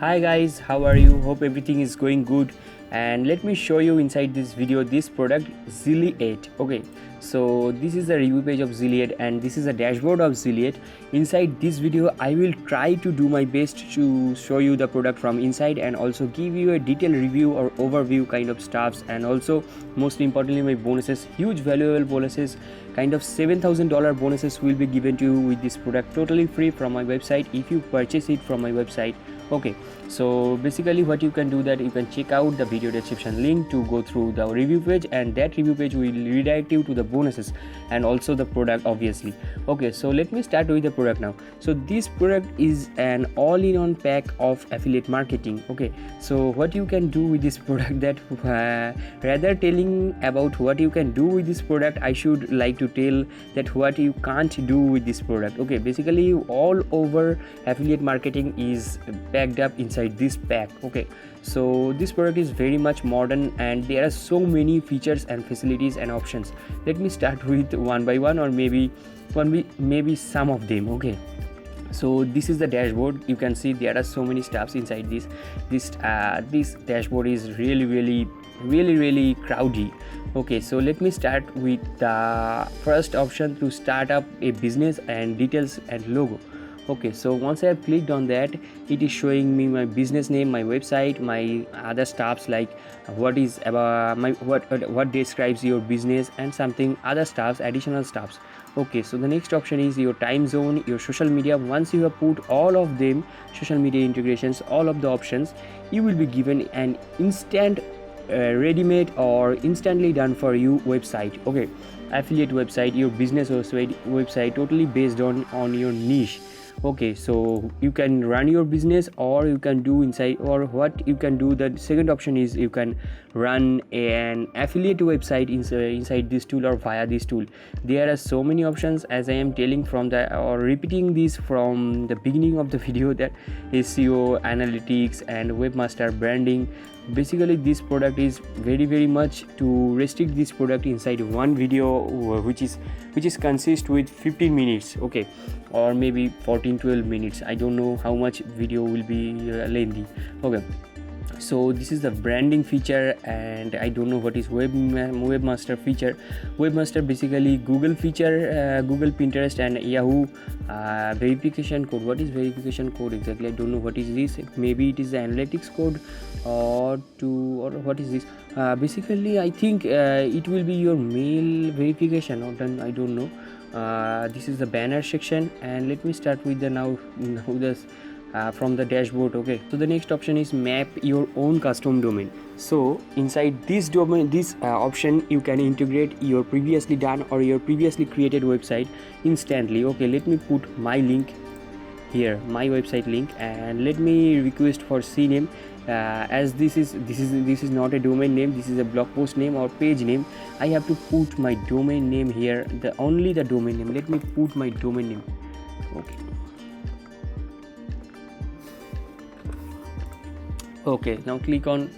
Hi guys, how are you? Hope everything is going good. And let me show you inside this video this product Zilliate. Okay, so this is the review page of Zilliate and this is a dashboard of Zilliate. Inside this video I will try to do my best to show you the product from inside and also give you a detailed review or overview kind of stuffs, and also most importantly my bonuses, huge valuable bonuses, kind of $7,000 bonuses will be given to you with this product totally free from my website if you purchase it from my website. Okay, so basically what you can do that you can check out the video description link to go through the review page, and that review page will redirect you to the bonuses and also the product obviously. Okay, so let me start with the product now. So this product is an all-in-one pack of affiliate marketing. Okay, so what you can do with this product, that rather telling about what you can do with this product, I should like to tell that what you can't do with this product. Okay, basically all over affiliate marketing is packed up inside this pack. Okay, so this product is very much modern and there are so many features and facilities and options. Let me start with one by one, or maybe some of them. Okay, so this is the dashboard. You can see there are so many stuffs inside this dashboard is really crowdy. Okay, so let me start with the first option to start up a business and details and logo. Okay, so once I have clicked on that, it is showing me my business name, my website, my other stuffs like what is about my what describes your business and something other stuffs, additional stuffs. Okay, so the next option is your time zone, your social media. Once you have put all of them, social media integrations, all of the options, you will be given an instant ready-made or instantly done for you website. Okay, affiliate website, your business website totally based on your niche. Okay, so you can run your business, or you can do inside, or what you can do, the second option is you can run an affiliate website inside this tool or via this tool. There are so many options, as I am telling from the or repeating this from the beginning of the video, that SEO, analytics and webmaster branding. Basically this product is very much to restrict this product inside one video, which is consist with 15 minutes. Okay, or maybe 14-12 minutes, I don't know how much video will be lengthy. Okay, so this is the branding feature, and I don't know what is webmaster feature. Webmaster basically Google feature, Google, Pinterest and Yahoo verification code. What is verification code exactly? I don't know what is this. Maybe it is the analytics code, or what is this? Basically I think it will be your mail verification, or done, I don't know. This is the banner section, and let me start with the now this from the dashboard. Okay, so the next option is map your own custom domain. So inside this domain, this option, you can integrate your previously done or your previously created website instantly. Okay, let me put my link here, my website link, and let me request for CNAME. As this is not a domain name, this is a blog post name or page name. I have to put my domain name here, only the domain name. Let me put my domain name. Okay, now click on,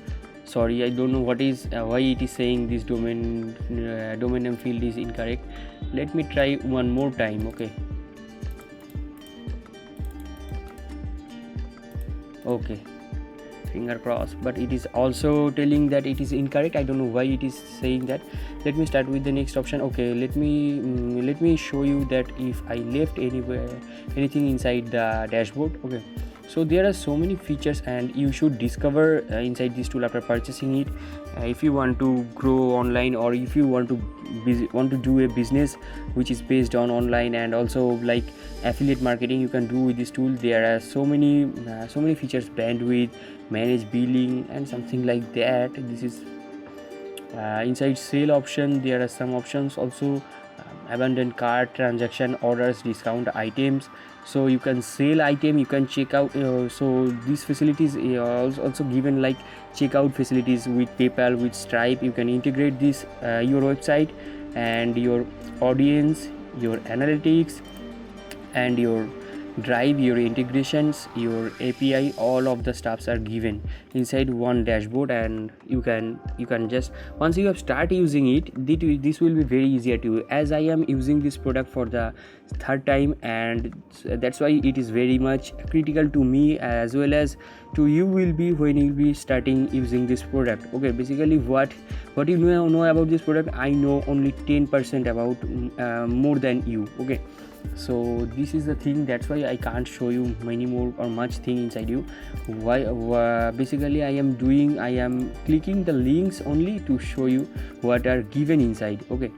sorry, I don't know what is why it is saying this domain name field is incorrect. Let me try one more time. Okay, finger crossed, but it is also telling that it is incorrect. I don't know why it is saying that. Let me start with the next option. Okay, let me show you that if I left anything inside the dashboard. Okay, so there are so many features and you should discover inside this tool after purchasing it. If you want to grow online, or if you want to do a business which is based on online and also like affiliate marketing, you can do with this tool. There are so many features, bandwidth, manage billing and something like that. This is inside sale option. There are some options also, abandoned cart, transaction, orders, discount items. So you can sell item, you can check out. So these facilities are also given, like checkout facilities with PayPal, with Stripe. You can integrate this your website and your audience, your analytics and your drive, your integrations, your API, all of the stuffs are given inside one dashboard, and you can just, once you have start using it, this will be very easier to you. As I am using this product for the third time, and that's why it is very much critical to me as well as to you will be when you will be starting using this product. Okay, basically what you know about this product, I know only 10% about more than you. Okay, so this is the thing, that's why I can't show you many more or much thing inside you. Basically I am clicking the links only to show you what are given inside. Okay,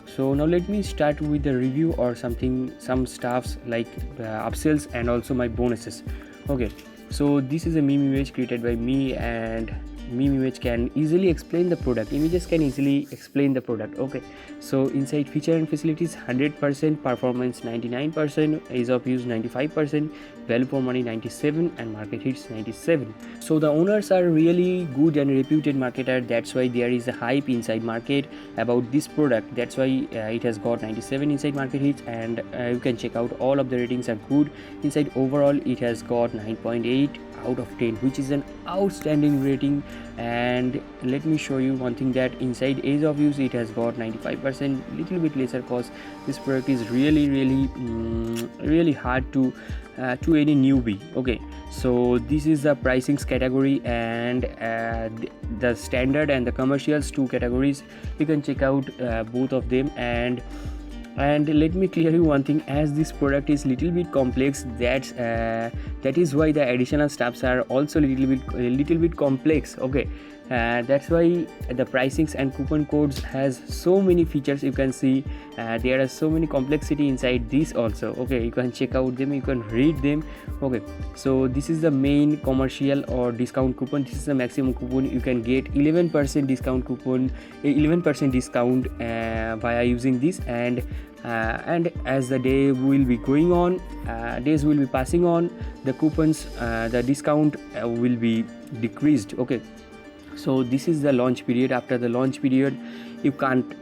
so now let me start with the review or some stuffs like upsells and also my bonuses. Okay, so this is a meme image created by me, and meme image can easily explain the product, images can easily explain the product. Okay, so inside feature and facilities 100%, performance 99%, ease of use 95%, value for money 97%, and market hits 97%. so the owners are really good and reputed marketer, that's why there is a hype inside market about this product, that's why it has got 97 inside market hits. And you can check out all of the ratings are good inside. Overall it has got 9.8 out of 10, which is an outstanding rating. And let me show you one thing, that inside ease of use it has got 95%, little bit lesser, cause this product is really hard to any newbie. Okay, so this is the pricings category, and the standard and the commercials, two categories. You can check out both of them. And let me clear you one thing, as this product is little bit complex, that is why the additional stuffs are also little bit complex. Okay, that's why the pricings and coupon codes has so many features. You can see there are so many complexity inside this also. Okay, you can check out them, you can read them. Okay, so this is the main commercial or discount coupon, this is the maximum coupon. You can get 11% discount coupon, 11% discount via using this. And as the day will be going on, days will be passing on, the coupons, the discount will be decreased. Okay, so this is the launch period. After the launch period, you can't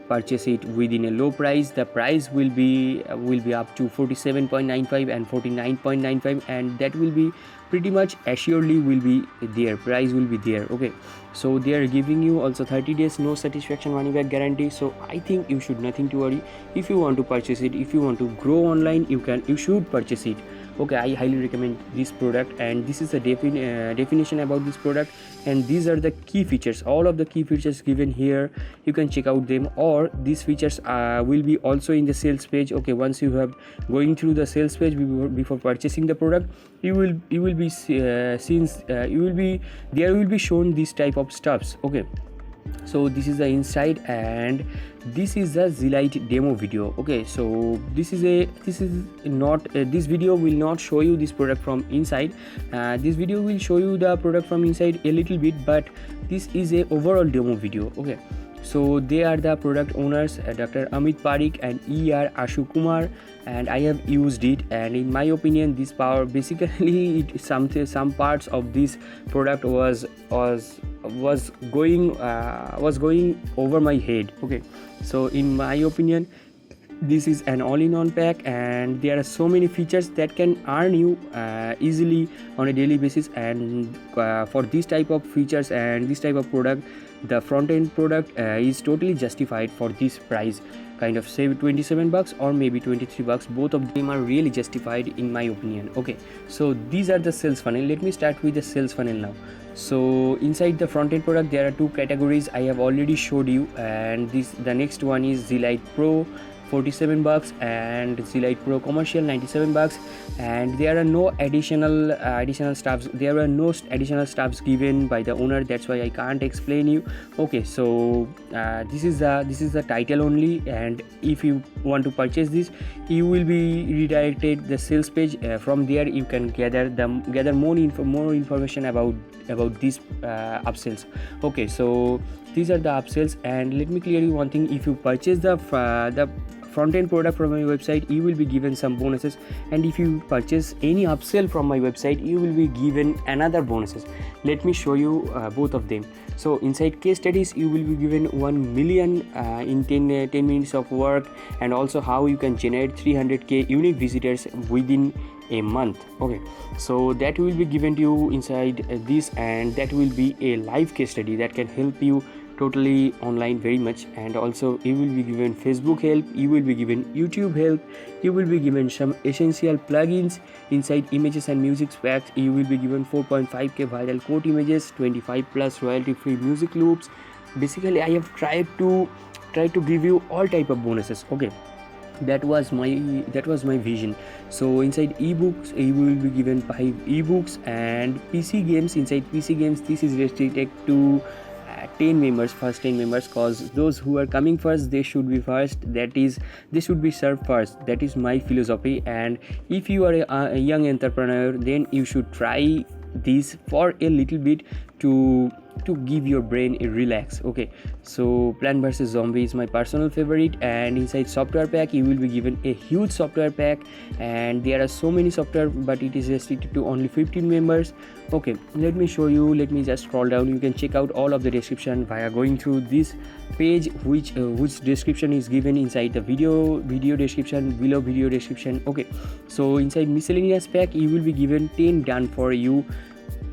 purchase it within a low price. The price will be up to 47.95 and 49.95, and that will be pretty much assuredly will be there, price will be there. Okay, so they are giving you also 30 days no satisfaction money back guarantee. So I think you should nothing to worry. If you want to purchase it, if you want to grow online, you should purchase it. Okay, I highly recommend this product, and this is the definition about this product, and these are the key features, all of the key features given here. You can check out them, or these features will be also in the sales page. Okay, once you have going through the sales page before purchasing the product, you will be there will be shown this type of stuffs. Okay, so this is the inside, and this is the Zealite demo video. Okay, so this video will not show you this product from inside. This video will show you the product from inside a little bit, but this is a overall demo video. Okay, so they are the product owners, Dr. Amit Parikh and ER Ashu Kumar, and I have used it, and in my opinion this power basically some parts of this product was going over my head. Okay, so in my opinion this is an all-in-one pack, and there are so many features that can earn you easily on a daily basis. And for this type of features and this type of product, the front-end product is totally justified for this price, kind of save $27 or maybe $23. Both of them are really justified in my opinion. Okay, so these are the sales funnel. Let me start with the sales funnel now. So inside the front-end product there are two categories I have already showed you, and the next one is Zealite Pro, $47, and Zealite Pro Commercial, $97, and there are no additional stuffs. There are no additional stuffs given by the owner. That's why I can't explain you. Okay, so this is the title only, and if you want to purchase this, you will be redirected the sales page. From there you can gather more information about these upsells. Okay, so these are the upsells, and let me clear you one thing. If you purchase the front-end product from my website, you will be given some bonuses, and if you purchase any upsell from my website, you will be given another bonuses. Let me show you both of them. So inside case studies, you will be given 1 million in 10 minutes of work, and also how you can generate 300k unique visitors within a month. Okay, so that will be given to you inside this, and that will be a live case study that can help you totally online very much. And also you will be given Facebook help, you will be given YouTube help, you will be given some essential plugins inside images and music packs. You will be given 4.5k viral quote images, 25 plus royalty free music loops. Basically I have tried to give you all type of bonuses. Okay, that was my vision. So inside ebooks, you will be given 5 ebooks, and PC games, inside PC games, this is restricted to 10 members, first 10 members, cause those who are coming first, they should be first, that is, they should be served first. That is my philosophy. And if you are a young entrepreneur, then you should try this for a little bit to give your brain a relax. Okay, so Plant vs Zombie is my personal favorite, and inside software pack, you will be given a huge software pack, and there are so many software, but it is restricted to only 15 members. Okay, let me show you. Let me just scroll down. You can check out all of the description via going through this page, which description is given inside the video description, below video description. Okay, so inside miscellaneous pack, you will be given 10 done for you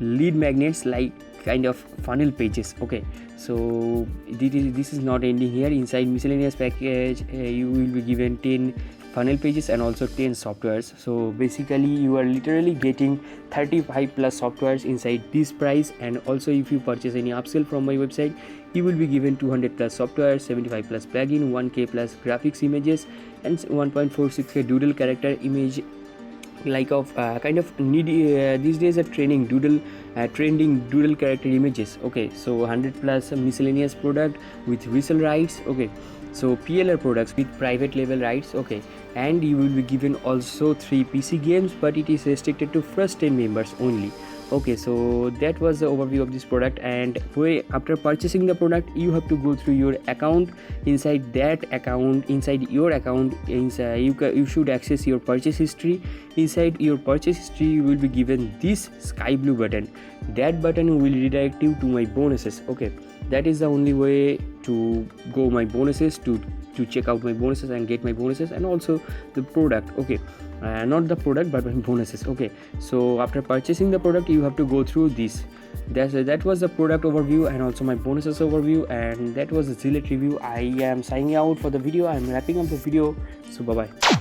lead magnets, like kind of funnel pages. Okay, so this is not ending here. Inside miscellaneous package, you will be given 10 funnel pages and also 10 softwares. So basically you are literally getting 35 plus softwares inside this price. And also if you purchase any upsell from my website, you will be given 200 plus software, 75 plus plugin, 1k plus graphics images, and 1.46k doodle character image, like of kind of needy these days are trending doodle character images. Okay, so 100 plus miscellaneous product with resale rights. Okay, so PLR products with private label rights. Okay, and you will be given also 3 PC games, but it is restricted to first 10 members only. Okay, so that was the overview of this product. And after purchasing the product, you have to go through your account. Inside your account, you should access your purchase history. Inside your purchase history, you will be given this sky blue button. That button will redirect you to my bonuses. Okay, that is the only way to go my bonuses, to check out my bonuses and get my bonuses, and also the product. Okay, not the product but my bonuses. Okay, so after purchasing the product, you have to go through this. That was the product overview and also my bonuses overview, and that was the Zilliate review. I am signing out for the video. I am wrapping up the video, so bye bye.